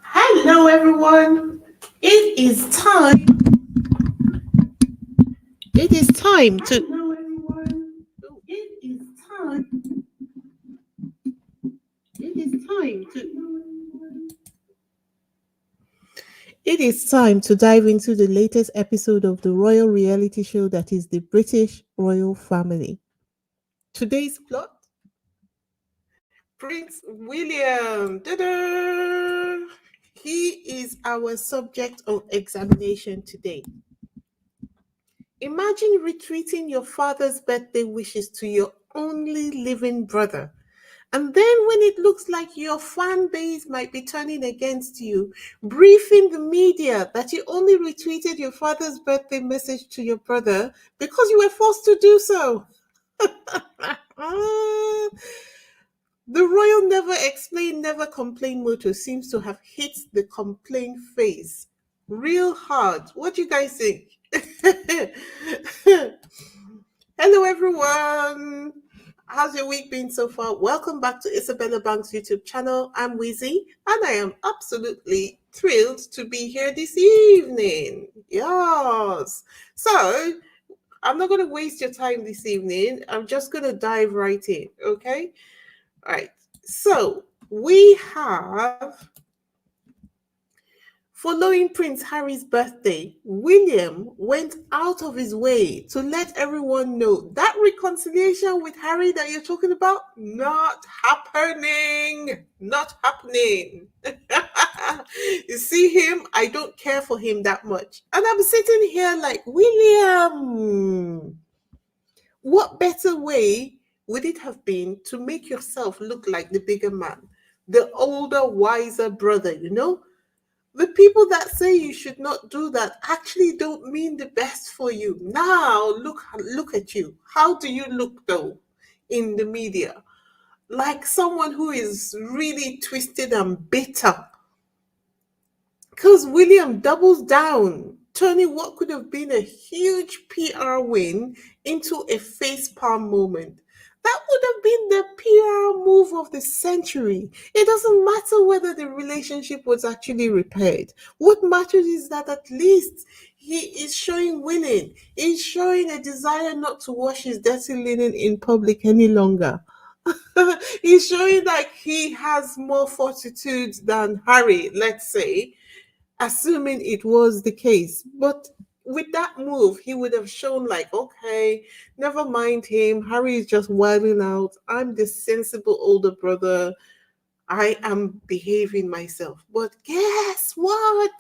Hello, everyone. It is time. It is time to. Hello, everyone. It is time. It is time to. It is time to dive into the latest episode of the royal reality show that is the British royal family. Today's plot: Prince William. Ta-da! He is our subject of examination today. Imagine retweeting your father's birthday wishes to your only living brother. And then, when it looks like your fan base might be turning against you, briefing the media that you only retweeted your father's birthday message to your brother because you were forced to do so. The royal never explain, never complain motto seems to have hit the complain phase real hard. What do you guys think? Hello, everyone. How's your week been so far? Welcome back to Isabella Bank's YouTube channel. I'm Wizzy, and I am absolutely thrilled to be here this evening. Yes. So, I'm not going to waste your time this evening. I'm just going to dive right in, okay? All right. So, we have, following Prince Harry's birthday, William went out of his way to let everyone know that reconciliation with Harry that you're talking about, not happening. Not happening. You see him, I don't care for him that much. And I'm sitting here like, William, what better way would it have been to make yourself look like the bigger man, the older, wiser brother, you know? The people that say you should not do that actually don't mean the best for you. Now, look at you. How do you look though in the media? Like someone who is really twisted and bitter. Because William doubles down, turning what could have been a huge PR win into a facepalm moment. That would have been the PR move of the century. It doesn't matter whether the relationship was actually repaired. What matters is that at least he is showing willing. He's showing a desire not to wash his dirty linen in public any longer. He's showing like he has more fortitude than Harry, let's say, assuming it was the case. But with that move, he would have shown, like, okay, never mind him. Harry is just wilding out. I'm the sensible older brother. I am behaving myself. But guess what?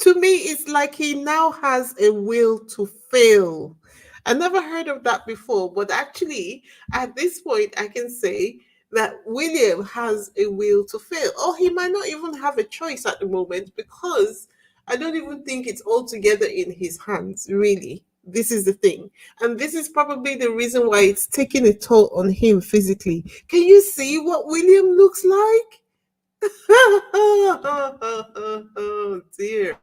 To me, it's like he now has a will to fail. I never heard of that before, but actually, at this point, I can say that William has a will to fail, or he might not even have a choice at the moment because I don't even think it's altogether in his hands, really. This is the thing. And this is probably the reason why it's taking a toll on him physically. Can you see what William looks like? Oh dear.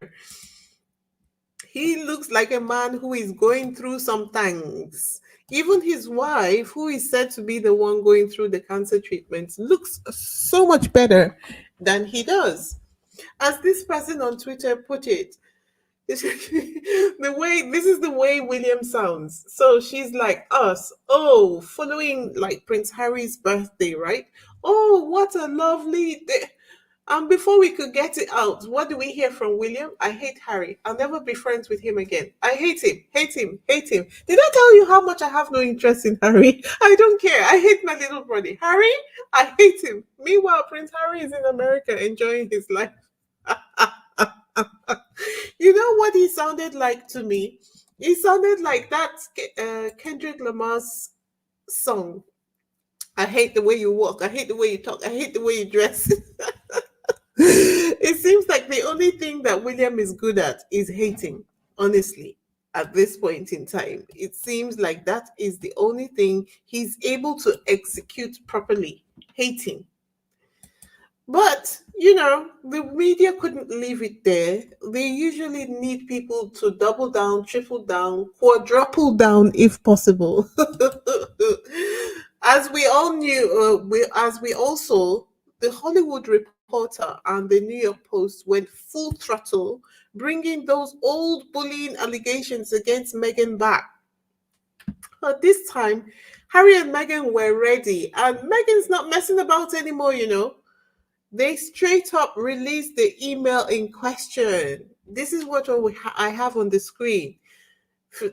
He looks like a man who is going through some things. Even his wife, who is said to be the one going through the cancer treatment, looks so much better than he does. As this person on Twitter put it, this is the way William sounds. So she's like us. Oh, following like Prince Harry's birthday, right? Oh, what a lovely day. And before we could get it out, what do we hear from William? I hate Harry. I'll never be friends with him again. I hate him, hate him, hate him. Did I tell you how much I have no interest in Harry? I don't care. I hate my little brother. Harry, I hate him. Meanwhile, Prince Harry is in America enjoying his life. You know what he sounded like to me? He sounded like that Kendrick Lamar's song. I hate the way you walk. I hate the way you talk. I hate the way you dress. It seems like the only thing that William is good at is hating, honestly, at this point in time. It seems like that is the only thing he's able to execute properly, hating. But, the media couldn't leave it there. They usually need people to double down, triple down, quadruple down if possible. As we all knew, as we all saw, the Hollywood Reporter and the New York Post went full throttle, bringing those old bullying allegations against Meghan back. But this time, Harry and Meghan were ready, and Meghan's not messing about anymore. They straight up released the email in question. This is what I have on the screen.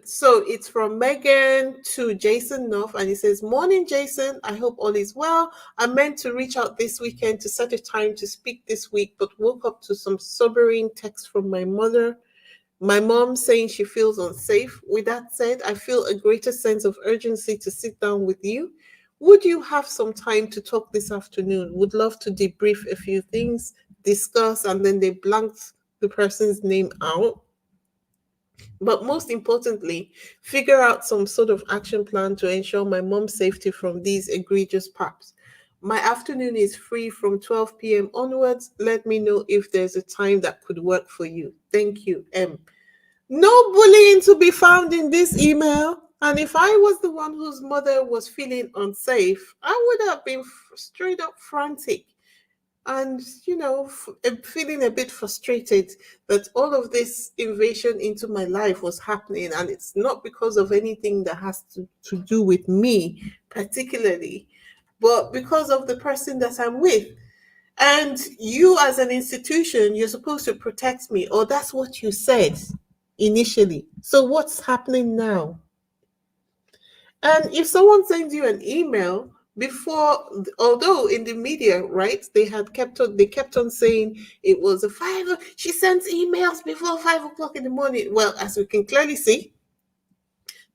So it's from Megan to Jason Knauf, and it says, "Morning, Jason. I hope all is well. I meant to reach out this weekend to set a time to speak this week, but woke up to some sobering text from my mother. My mom saying she feels unsafe. With that said, I feel a greater sense of urgency to sit down with you. Would you have some time to talk this afternoon? Would love to debrief a few things, discuss," and then they blanked the person's name out. But most importantly, figure out some sort of action plan to ensure my mom's safety from these egregious paps. My afternoon is free from 12 p.m. onwards. Let me know if there's a time that could work for you. Thank you, M. No bullying to be found in this email. And if I was the one whose mother was feeling unsafe, I would have been straight up frantic and, feeling a bit frustrated that all of this invasion into my life was happening. And it's not because of anything that has to do with me particularly, but because of the person that I'm with. And you, as an institution, you're supposed to protect me, or that's what you said initially. So what's happening now? And if someone sends you an email before, although in the media, right, they kept on saying it was a five. She sends emails before 5 o'clock in the morning. Well, as we can clearly see,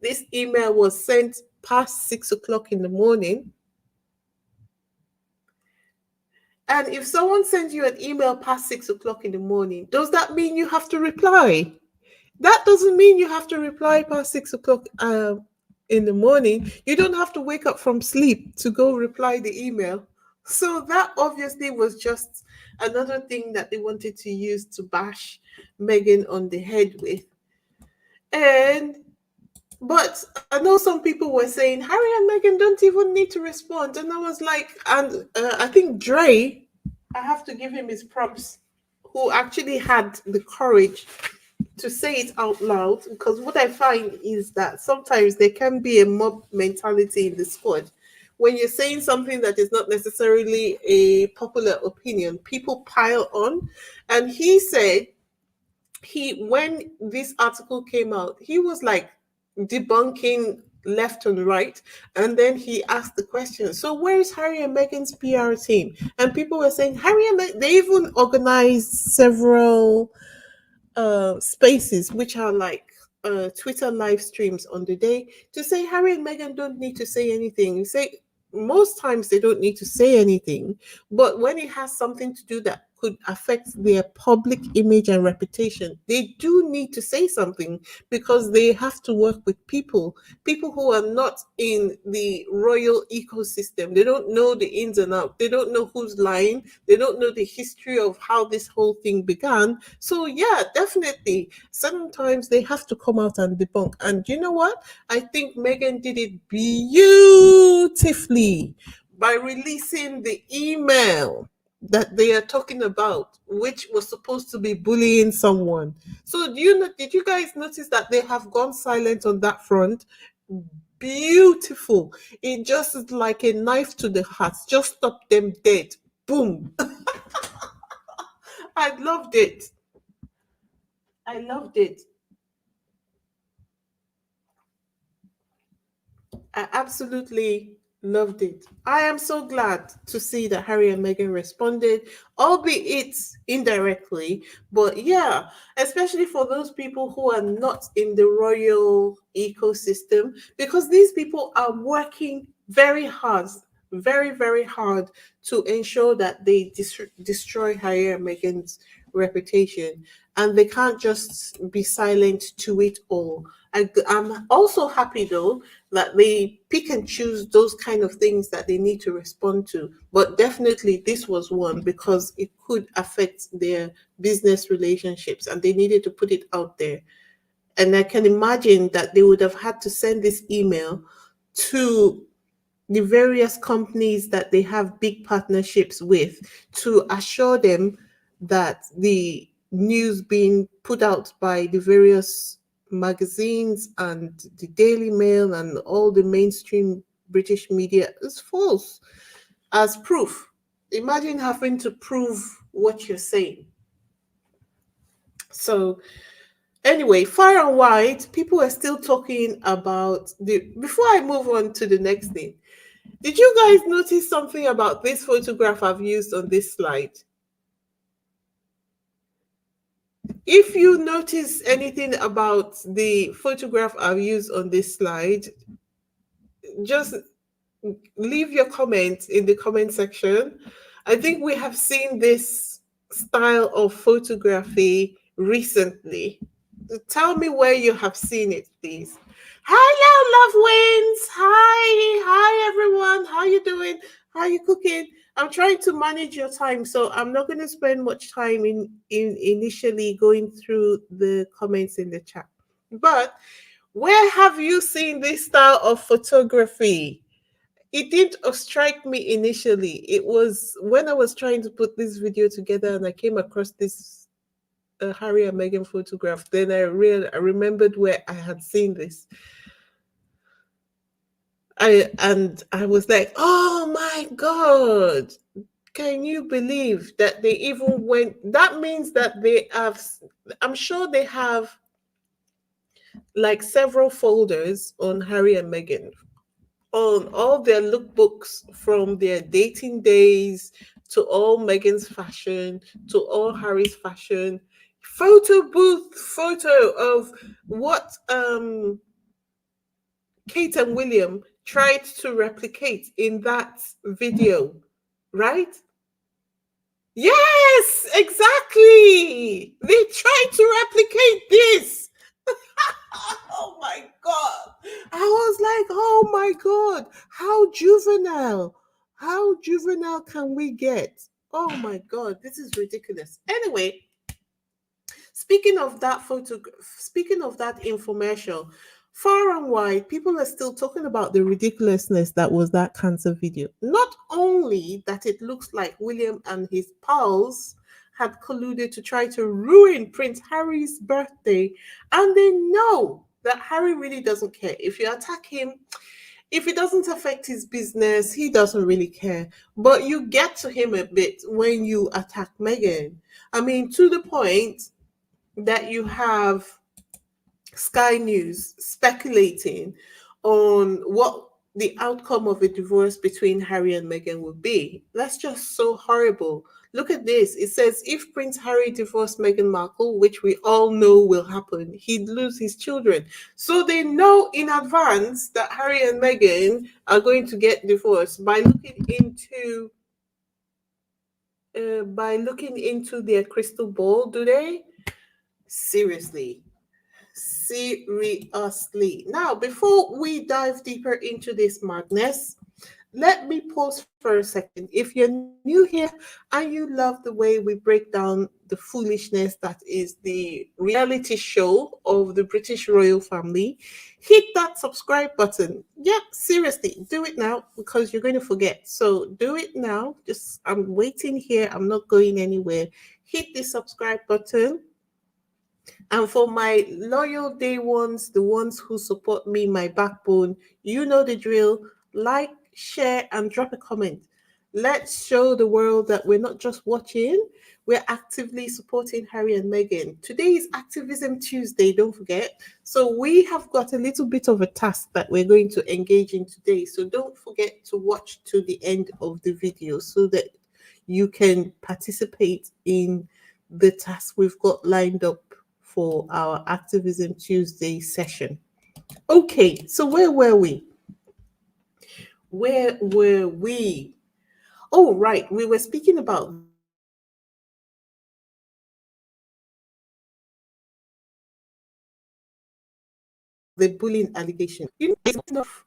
this email was sent past 6 o'clock in the morning. And if someone sends you an email past 6 o'clock in the morning, does that mean you have to reply? That doesn't mean you have to reply past 6 o'clock in the morning. You don't have to wake up from sleep to go reply the email. So that obviously was just another thing that they wanted to use to bash Megan on the head with. And but I know some people were saying Harry and Meghan don't even need to respond, and I was like, and I think Dre, I have to give him his props, who actually had the courage to say it out loud, because what I find is that sometimes there can be a mob mentality in the squad. When you're saying something that is not necessarily a popular opinion, people pile on. And he said, when this article came out, he was like debunking left and right, and then he asked the question, so where is Harry and Meghan's PR team? And people were saying Harry and Meghan, they even organized several spaces, which are like Twitter live streams on the day, to say Harry and Meghan don't need to say anything. You say most times they don't need to say anything, but when it has something to do that could affect their public image and reputation, they do need to say something, because they have to work with people who are not in the royal ecosystem. They don't know the ins and outs. They don't know who's lying. They don't know the history of how this whole thing began. So yeah, definitely, sometimes they have to come out and debunk. And you know what? I think Megan did it beautifully by releasing the email that they are talking about, which was supposed to be bullying someone. So did you guys notice that they have gone silent on that front? Beautiful. It just is like a knife to the heart. Just stop them dead. Boom. I loved it. I loved it. I absolutely loved it. I am so glad to see that Harry and Meghan responded, albeit indirectly. But yeah, especially for those people who are not in the royal ecosystem, because these people are working very hard, very, very hard to ensure that they destroy Harry and Meghan's reputation. and they can't just be silent to it all. I'm also happy though that they pick and choose those kind of things that they need to respond to. But definitely, this was one because it could affect their business relationships and they needed to put it out there. And I can imagine that they would have had to send this email to the various companies that they have big partnerships with to assure them that the news being put out by the various magazines and the Daily Mail and all the mainstream British media is false as proof. Imagine having to prove what you're saying. So anyway, far and wide, people are still talking about the. Before I move on to the next thing, did you guys notice something about this photograph I've used on this slide? If you notice anything about the photograph I've used on this slide, just leave your comments in the comment section. I think we have seen this style of photography recently. Tell me where you have seen it, please. Hello, loved ones. Hi, everyone. How you doing? How you cooking? I'm trying to manage your time, so I'm not going to spend much time in initially going through the comments in the chat. But where have you seen this style of photography? It didn't strike me initially. It was when I was trying to put this video together and I came across this Harry and Meghan photograph. Then I remembered where I had seen this. I was like, oh my god! Can you believe that they even went? That means that they have. I'm sure they have like several folders on Harry and Meghan, on all their lookbooks from their dating days to all Meghan's fashion to all Harry's fashion. Photo booth photo of what Kate and William tried to replicate in that video, right? Yes, exactly. They tried to replicate this. Oh my god. I was like, oh my god, how juvenile. How juvenile can we get? Oh my god, this is ridiculous. Anyway, speaking of that infomercial, far and wide, people are still talking about the ridiculousness that was that cancer video. Not only that it looks like William and his pals had colluded to try to ruin Prince Harry's birthday, and they know that Harry really doesn't care. If you attack him, if it doesn't affect his business, he doesn't really care. But you get to him a bit when you attack Meghan. I mean, to the point that you have Sky News speculating on what the outcome of a divorce between Harry and Meghan would be. That's just so horrible. Look at this. It says if Prince Harry divorced Meghan Markle, which we all know will happen, he'd lose his children. So they know in advance that Harry and Meghan are going to get divorced by looking into their crystal ball, do they? Seriously. Seriously. Now, before we dive deeper into this madness, let me pause for a second. If you're new here and you love the way we break down the foolishness that is the reality show of the British royal family, hit that subscribe button. Yeah, seriously, do it now because you're going to forget. So do it now. Just, I'm waiting here. I'm not going anywhere. Hit the subscribe button. And for my loyal day ones, the ones who support me, my backbone, you know the drill. Like, share, and drop a comment. Let's show the world that we're not just watching, we're actively supporting Harry and Meghan. Today is Activism Tuesday, don't forget. So we have got a little bit of a task that we're going to engage in today. So don't forget to watch to the end of the video so that you can participate in the task we've got lined up for our Activism Tuesday session. Okay, so where were we? Where were we? Oh, right, we were speaking about the bullying allegation. You know, it's enough.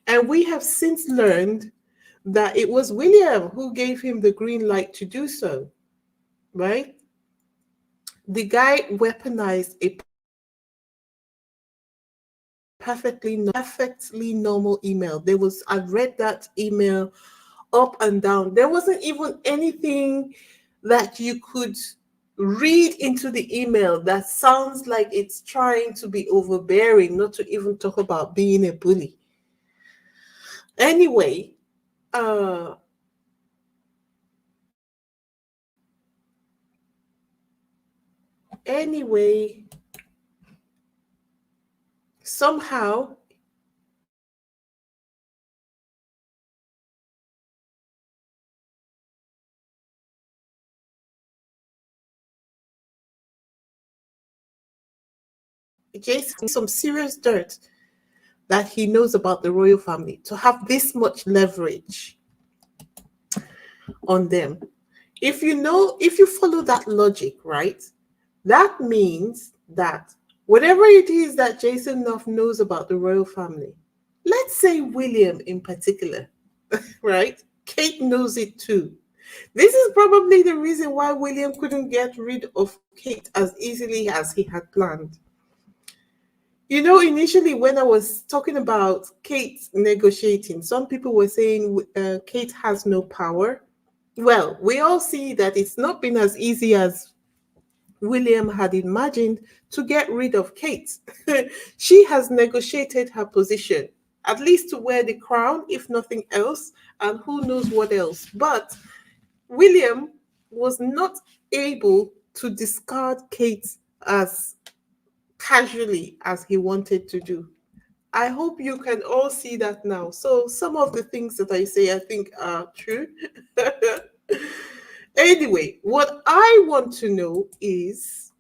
And we have since learned that it was William who gave him the green light to do so, right? The guy weaponized a perfectly normal email. I read that email up and down. There wasn't even anything that you could read into the email that sounds like it's trying to be overbearing, not to even talk about being a bully. Anyway, uh, anyway, somehow Jason some serious dirt that he knows about the royal family to have this much leverage on them. If you follow that logic, right, that means that whatever it is that Jason Knauf knows about the royal family, let's say William in particular, right? Kate knows it too. This is probably the reason why William couldn't get rid of Kate as easily as he had planned. You know, initially when I was talking about Kate negotiating, some people were saying Kate has no power. Well, we all see that it's not been as easy as William had imagined to get rid of Kate. She has negotiated her position, at least to wear the crown, if nothing else, and who knows what else. But William was not able to discard Kate as casually as he wanted to do. I hope you can all see that now. So, some of the things that I say, I think are true. Anyway, what I want to know is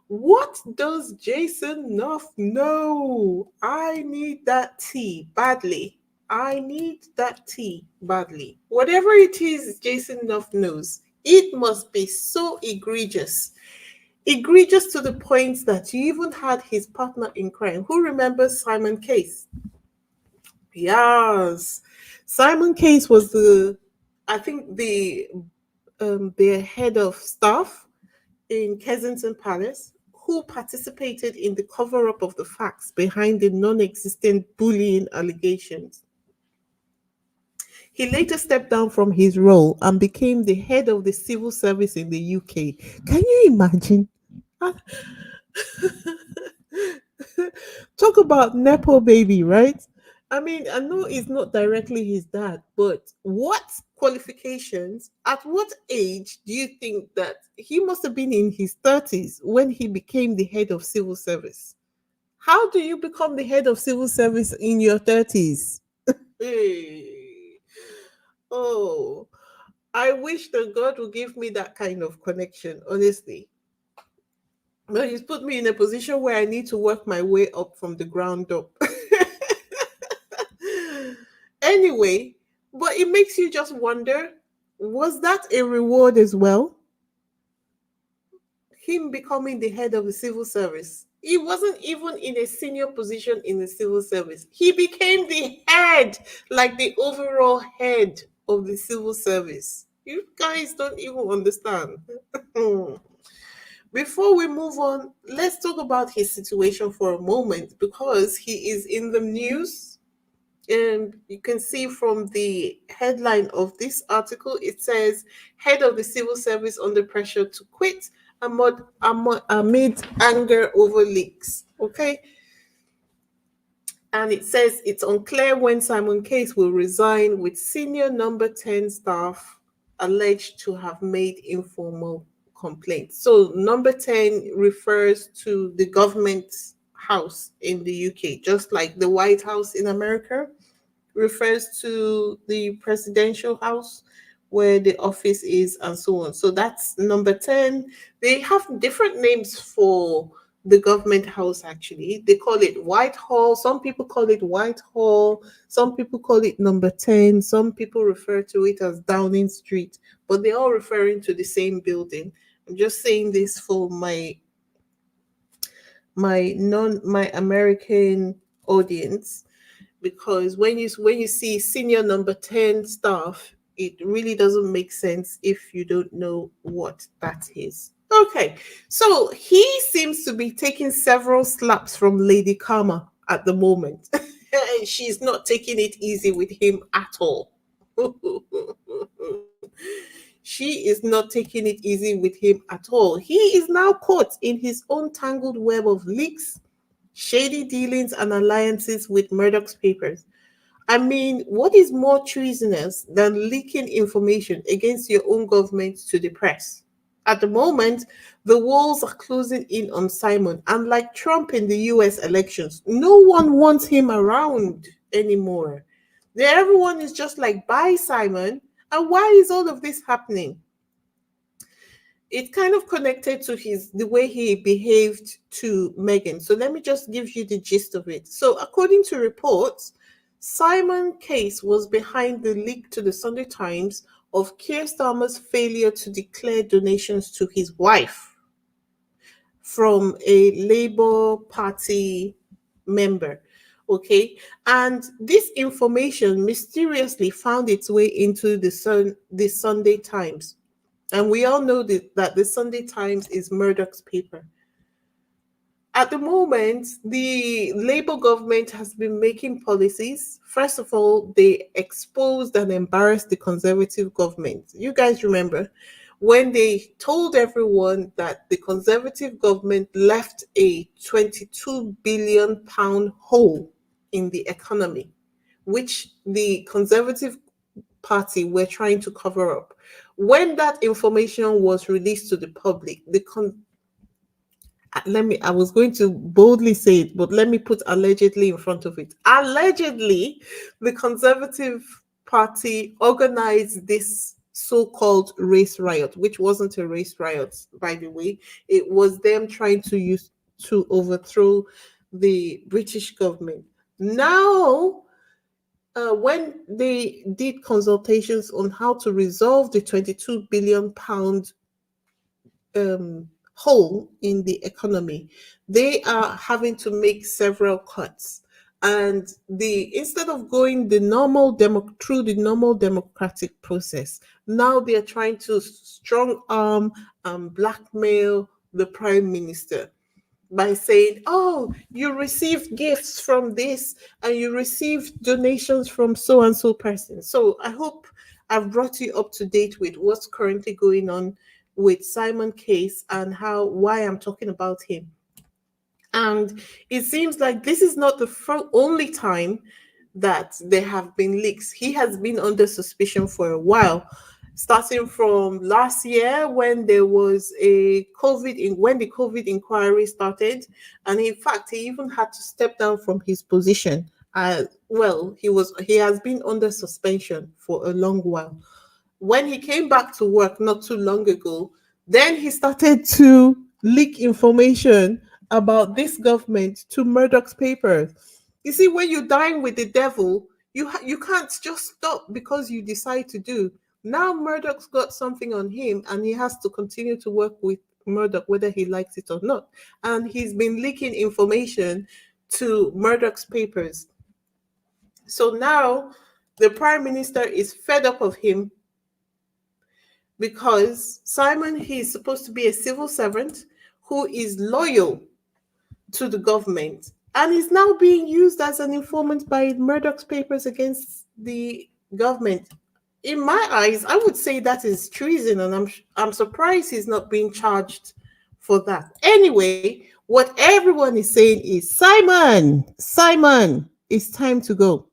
what does Jason Knauf know? I need that tea badly. I need that tea badly. Whatever it is Jason Knauf knows, it must be so egregious. Egregious to the point that he even had his partner in crime. Who remembers Simon Case? Yes. Simon Case was I think the head of staff in Kensington Palace who participated in the cover up of the facts behind the non existent bullying allegations. He later stepped down from his role and became the head of the civil service in the UK. Can you imagine? Talk about Nepo baby, right? I mean, I know it's not directly his dad, but what qualifications, at what age do you think that he must have been in his 30s when he became the head of civil service? How do you become the head of civil service in your 30s? Hey. Oh, I wish that God would give me that kind of connection, honestly. But he's put me in a position where I need to work my way up from the ground up. Anyway, but it makes you just wonder, was that a reward as well? Him becoming the head of the civil service. He wasn't even in a senior position in the civil service. He became the head, like the overall head of the civil service. You guys don't even understand. Before we move on, let's talk about his situation for a moment because he is in the news. And you can see from the headline of this article, it says, Head of the Civil Service under pressure to quit amid anger over leaks. Okay. And it says it's unclear when Simon Case will resign, with senior number 10 staff alleged to have made informal complaints. So, number 10 refers to the government house in the UK, just like the White House in America refers to the presidential house where the office is and so on. So that's number 10. They have different names for the government house. Actually, they call it Whitehall. Some people call it Whitehall. Some people call it number 10. Some people refer to it as Downing Street, but they're all referring to the same building. I'm just saying this for my American audience, because when you see senior number 10 staff, it really doesn't make sense if you don't know what that is. Okay, so he seems to be taking several slaps from Lady Karma at the moment. She's not taking it easy with him at all. She is not taking it easy with him at all. He is now caught in his own tangled web of leaks, shady dealings, and alliances with Murdoch's papers. I mean, what is more treasonous than leaking information against your own government to the press? At the moment, the walls are closing in on Simon, and like Trump in the US elections, no one wants him around anymore. Everyone is just like, bye, Simon. And why is all of this happening? It's kind of connected to the way he behaved to Megan. So let me just give you the gist of it. So according to reports, Simon Case was behind the leak to the Sunday Times of Keir Starmer's failure to declare donations to his wife from a Labour Party member. Okay, and this information mysteriously found its way into the Sunday Times. And we all know that the Sunday Times is Murdoch's paper. At the moment, the Labour government has been making policies. First of all, they exposed and embarrassed the Conservative government. You guys remember when they told everyone that the Conservative government left a £22 billion hole in the economy, which the Conservative Party were trying to cover up. When that information was released to the public, I was going to boldly say it, but let me put allegedly in front of it. Allegedly, the Conservative Party organized this so-called race riot, which wasn't a race riot, by the way. It was them trying to overthrow the British government. Now, when they did consultations on how to resolve the £22 billion hole in the economy, they are having to make several cuts. And instead of going through the normal democratic process, now they are trying to strong arm and blackmail the prime minister by saying, oh, you received gifts from this and you received donations from so and so person. So I hope I've brought you up to date with what's currently going on with Simon Case and why I'm talking about him. And it seems like this is not the only time that there have been leaks. He has been under suspicion for a while, starting from last year when there was when the COVID inquiry started, and in fact, he even had to step down from his position. He has been under suspension for a long while. When he came back to work not too long ago, then he started to leak information about this government to Murdoch's papers. You see, when you dine with the devil, you can't just stop because you decide to do. Now Murdoch's got something on him, and he has to continue to work with Murdoch whether he likes it or not. And he's been leaking information to Murdoch's papers. So now the prime minister is fed up of him, because Simon, he's supposed to be a civil servant who is loyal to the government, and is now being used as an informant by Murdoch's papers against the government. In my eyes, I would say that is treason, and I'm surprised he's not being charged for that. Anyway, what everyone is saying is, Simon, it's time to go.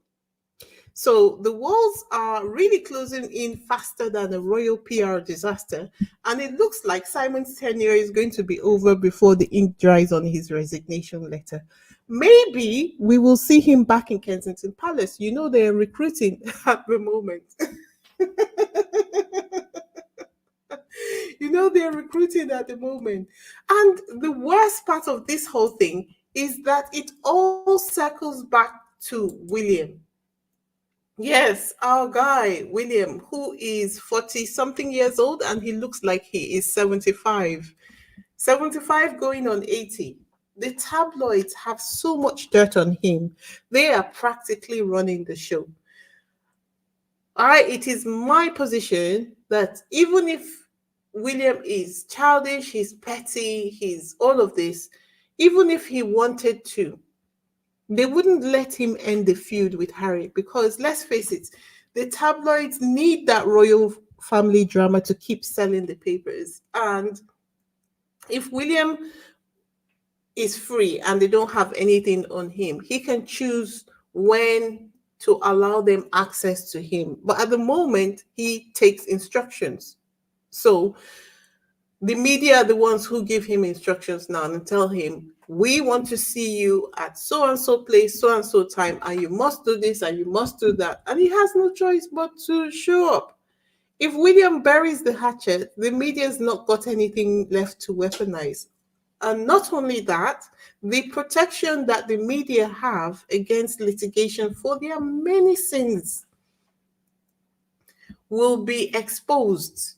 So the walls are really closing in faster than a royal PR disaster. And it looks like Simon's tenure is going to be over before the ink dries on his resignation letter. Maybe we will see him back in Kensington Palace. You know, they're recruiting at the moment. they're recruiting at the moment. And the worst part of this whole thing is that it all circles back to William. Yes, our guy, William, who is 40 something years old and he looks like he is 75. 75 going on 80. The tabloids have so much dirt on him. They are practically running the show. It is my position that even if William is childish, he's petty, he's all of this, even if he wanted to, they wouldn't let him end the feud with Harry because let's face it, the tabloids need that royal family drama to keep selling the papers. And if William is free and they don't have anything on him, he can choose when to allow them access to him. But at the moment, he takes instructions. So the media are the ones who give him instructions now and tell him, we want to see you at so and so place, so and so time, and you must do this and you must do that. And he has no choice but to show up. If William buries the hatchet, the media's not got anything left to weaponize. And not only that, the protection that the media have against litigation for their many sins will be exposed.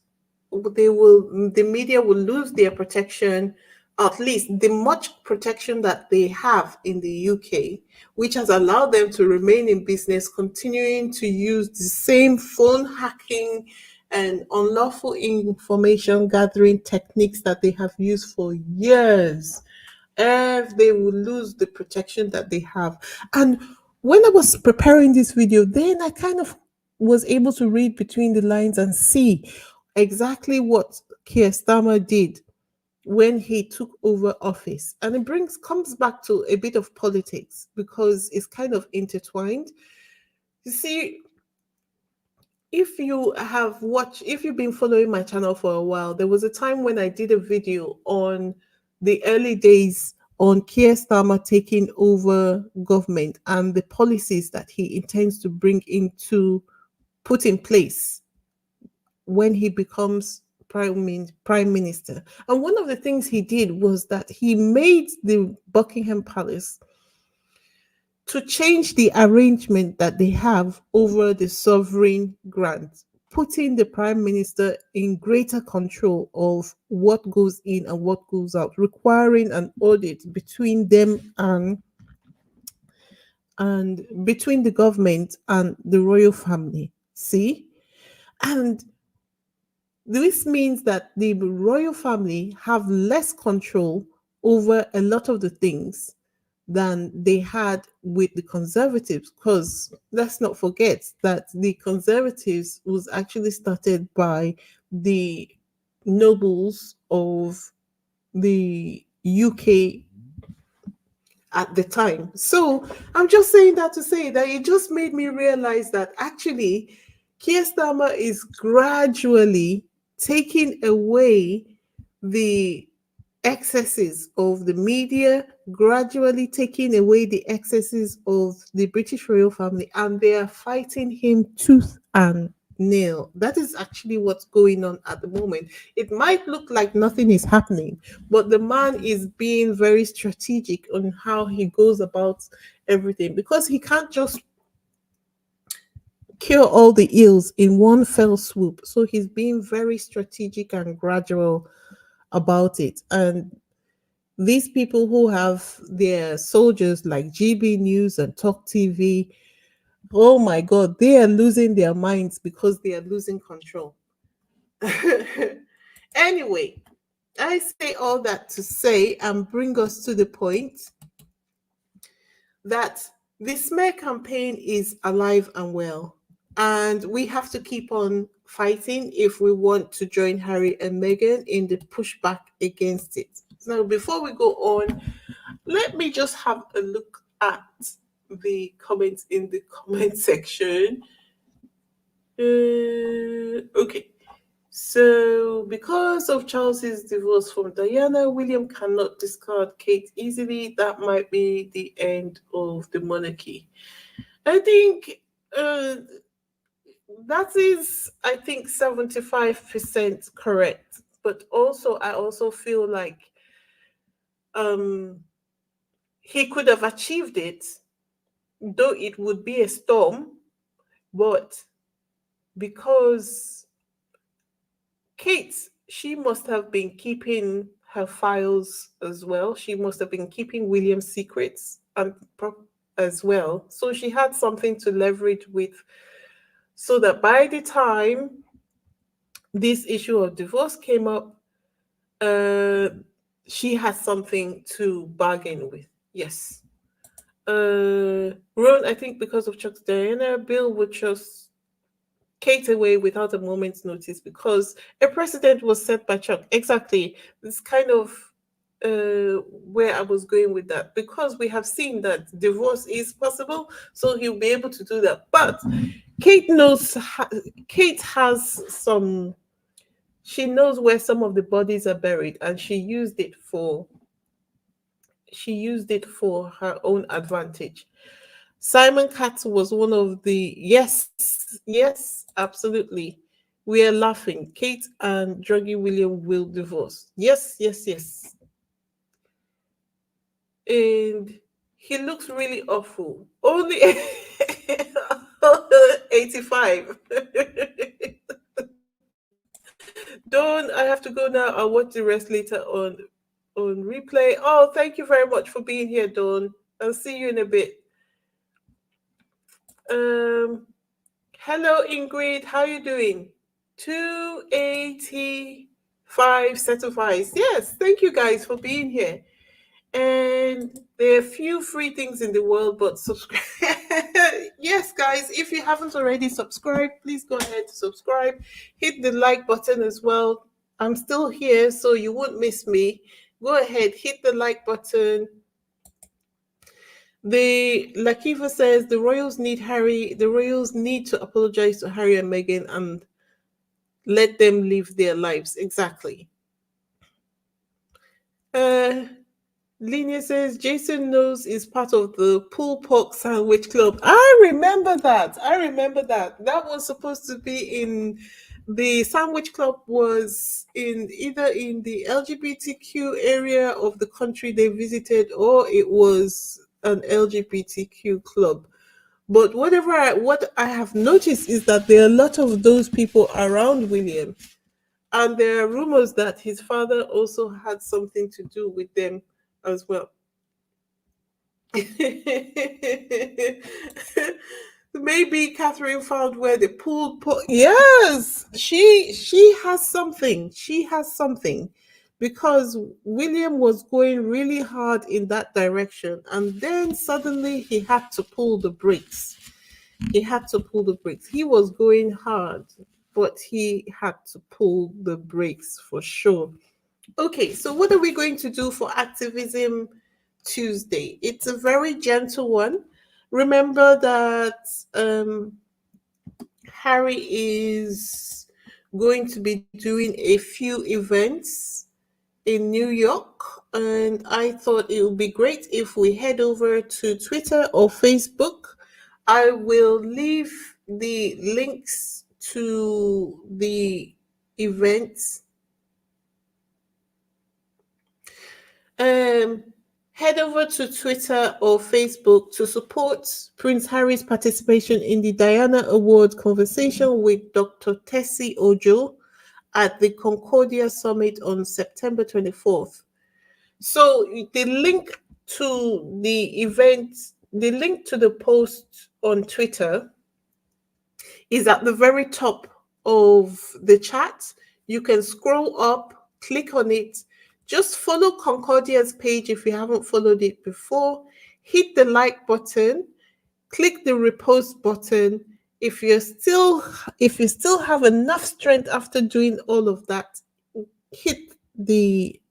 The media will lose their protection, at least the much protection that they have in the UK, which has allowed them to remain in business, continuing to use the same phone hacking and unlawful information gathering techniques that they have used for years. If they will lose the protection that they have. And when I was preparing this video, then I kind of was able to read between the lines and see exactly what Keir Starmer did when he took over office. And it comes back to a bit of politics because it's kind of intertwined. You see, if you've been following my channel for a while, there was a time when I did a video on the early days on Keir Starmer taking over government and the policies that he intends to put in place when he becomes prime minister. And one of the things he did was that he made the Buckingham Palace to change the arrangement that they have over the sovereign grant, putting the prime minister in greater control of what goes in and what goes out, requiring an audit between them and between the government and the royal family. See? And this means that the royal family have less control over a lot of the things than they had with the conservatives, because let's not forget that the conservatives was actually started by the nobles of the UK at the time. So I'm just saying that to say that it just made me realize that actually Keir Starmer is gradually taking away the excesses of the media, gradually taking away the excesses of the British royal family, and they are fighting him tooth and nail. That is actually what's going on at the moment. It might look like nothing is happening, but the man is being very strategic on how he goes about everything because he can't just cure all the ills in one fell swoop. So he's being very strategic and gradual about it. And these people who have their soldiers like GB News and Talk TV, oh my God, they are losing their minds because they are losing control. Anyway, I say all that to say and bring us to the point that the smear campaign is alive and well. And we have to keep on fighting if we want to join Harry and Meghan in the pushback against it. So before we go on, let me just have a look at the comments in the comment section. Okay. So, because of Charles's divorce from Diana, William cannot discard Kate easily. That might be the end of the monarchy. I think that is, 75% correct. but also I also feel like um he could have achieved it, though it would be a storm, but because Kate, she must have been keeping her files as well. She must have been keeping William's secrets and as well. So she had something to leverage with, so that by the time this issue of divorce came up, uh, she had something to bargain with. Yes. Ron, I think because of Chuck's Diana, Bill would just Kate away without a moment's notice because a precedent was set by Chuck. Exactly. It's kind of where I was going with that, because we have seen that divorce is possible, so he'll be able to do that. But Kate knows. Kate has some. She knows where some of the bodies are buried, and she used it for. She used it for her own advantage. Simon Katz was one of the yes, absolutely. We are laughing. Kate and Druggy William will divorce. Yes, yes, yes. And he looks really awful. Only 85. Dawn, I have to go now. I'll watch the rest later on replay. Oh, thank you very much for being here, Dawn. I'll see you in a bit. Um Hello, Ingrid. How you doing? 285 certifies. Yes, thank you guys for being here. And there are few free things in the world, but subscribe. Yes, guys, if you haven't already subscribed, please go ahead to subscribe. Hit the like button as well. I'm still here, so you won't miss me. Go ahead, hit the like button. The Lakiva says the royals need Harry. The royals need to apologize to Harry and Meghan and let them live their lives. Exactly. Uh, Linia says Jason knows is part of the Pool Pork Sandwich Club. I remember that. I remember that. That was supposed to be in the Sandwich Club, was in either in the LGBTQ area of the country they visited, or it was an LGBTQ club. But what I have noticed is that there are a lot of those people around William, and there are rumors that his father also had something to do with them as well. Maybe Catherine found where the pool put. Yes, she has something. She has something, because William was going really hard in that direction, and then suddenly he had to pull the brakes. He had to pull the brakes. He was going hard, but he had to pull the brakes for sure. Okay, so what are we going to do for Activism Tuesday? It's a very gentle one. Remember that Harry is going to be doing a few events in New York, and I thought it would be great if we head over to Twitter or Facebook. I will leave the links to the events. Um, Head over to Twitter or Facebook to support Prince Harry's participation in the Diana Award conversation with Dr. Tessie Ojo at the Concordia Summit on September 24th. So the link to the event, the link to the post on Twitter is at the very top of the chat. You can scroll up, click on it. Just follow Concordia's page if you haven't followed it before. Hit the like button, click the repost button. If you still have enough strength after doing all of that, hit the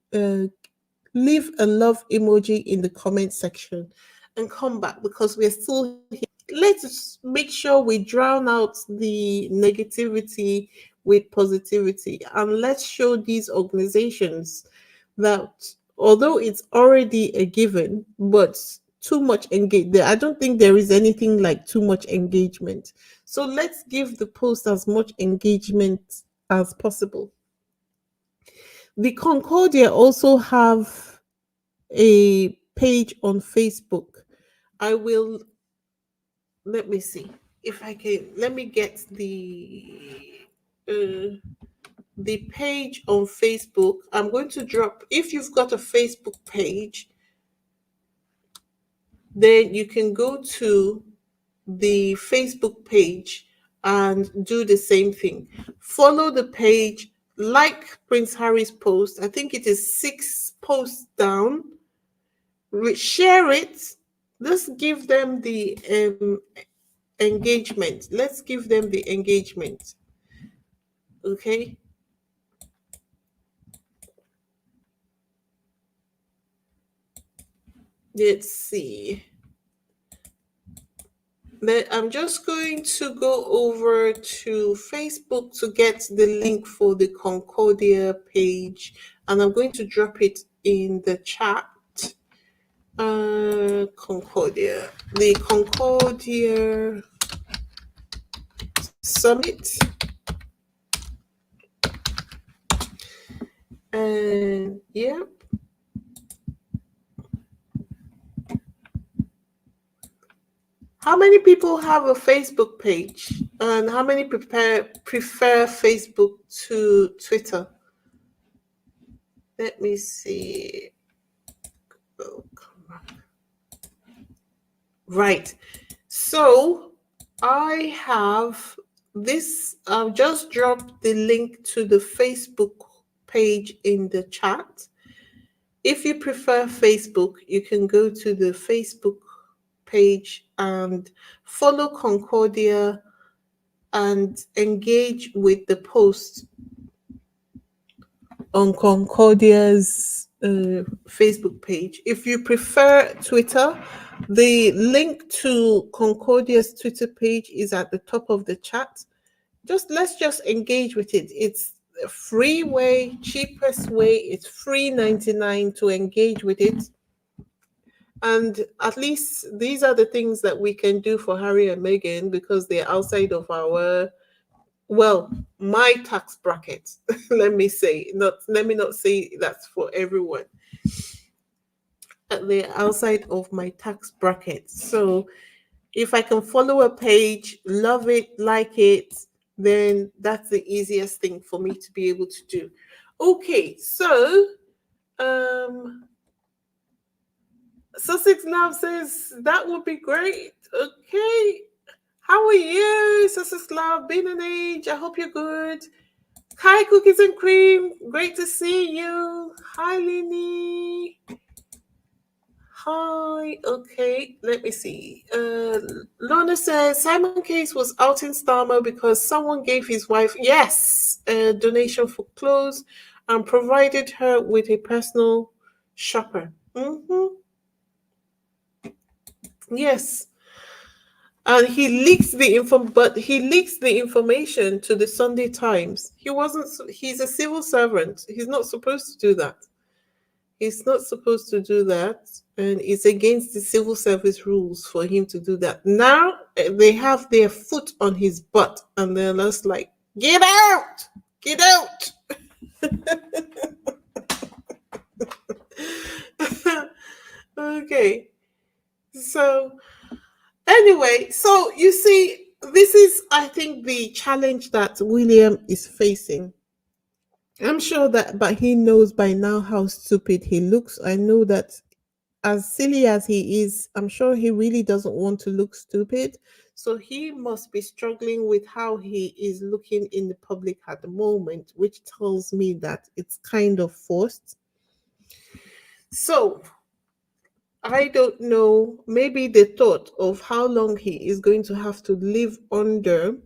leave a love emoji in the comment section and come back, because we're still here. Let's make sure we drown out the negativity with positivity, and let's show these organizations that although it's already a given, but too much engagement. I don't think there is anything like too much engagement. So let's give the post as much engagement as possible. The Concordia also have a page on Facebook. I will, let me see if I can, let me get uh, the page on Facebook. I'm going to drop, if you've got a Facebook page, then you can go to the Facebook page and do the same thing. Follow the page, like Prince Harry's post. I think it is 6 posts down. Share it. Let's give them the engagement. Let's give them the engagement. Okay. Let's see. Then I'm just going to go over to Facebook to get the link for the Concordia page, and I'm going to drop it in the chat. Concordia, the Concordia Summit, and yeah. How many people have a Facebook page, and how many prefer Facebook to Twitter? Let me see. Oh, come on. Right. So I have this. I've just dropped the link to the Facebook page in the chat. If you prefer Facebook, you can go to the Facebook page and follow Concordia and engage with the post on Concordia's Facebook page. If you prefer Twitter, the link to Concordia's Twitter page is at the top of the chat. Let's just engage with it. It's a free way, cheapest way. It's free 99 to engage with it. And at least these are the things that we can do for Harry and Meghan because they're outside of our, well, my tax bracket. Let me not say that's for everyone. They're outside of my tax bracket. So if I can follow a page, love it, like it, then that's the easiest thing for me to be able to do. Okay, so Sussex Love says that would be great. Okay. How are you, Sussex Love? Been an age. I hope you're good. Hi, Cookies and Cream. Great to see you. Hi, Lini. Hi. Okay, let me see. Lorna says Simon Case was out in Starmer because someone gave his wife, yes, a donation for clothes and provided her with a personal shopper. Yes. And he leaks the information to the Sunday Times. He's a civil servant. He's not supposed to do that. He's not supposed to do that. And it's against the civil service rules for him to do that. Now they have their foot on his butt and they're just like, get out! Get out! Okay. So anyway, so you see, this is, I think, the challenge that William is facing. I'm sure that, but he knows by now how stupid he looks. I know that as silly as he is, I'm sure he really doesn't want to look stupid. So he must be struggling with how he is looking in the public at the moment, which tells me that it's kind of forced. So I don't know, maybe the thought of how long he is going to have to live under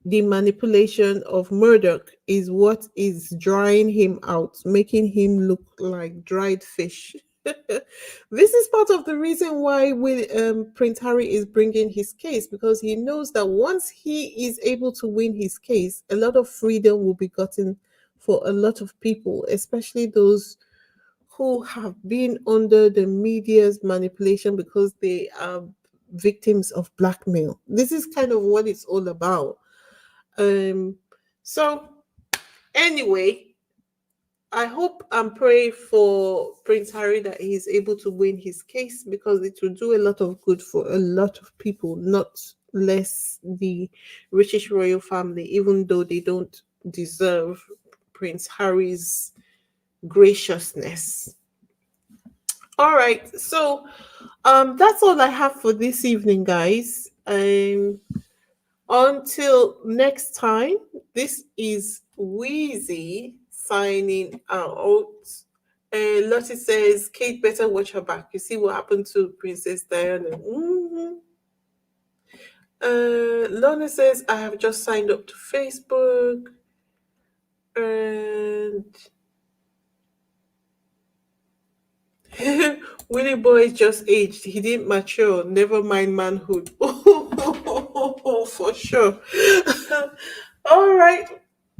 the manipulation of Murdoch is what is drying him out, making him look like dried fish. This is part of the reason why Prince Harry is bringing his case, because he knows that once he is able to win his case, a lot of freedom will be gotten for a lot of people, especially those who have been under the media's manipulation because they are victims of blackmail. This is kind of what it's all about. So anyway, I hope and pray for Prince Harry that he's able to win his case, because it will do a lot of good for a lot of people, not less the British royal family, even though they don't deserve Prince Harry's graciousness. All right, so that's all I have for this evening, guys. Until next time, this is Wheezy signing out. Lottie says Kate better watch her back. You see what happened to Princess Diana. Lorna says I have just signed up to Facebook. And Willie Boy just aged. He didn't mature. Never mind manhood. For sure. All right.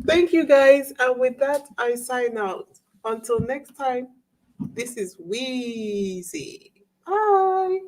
Thank you, guys. And with that, I sign out. Until next time, this is Wheezy. Bye.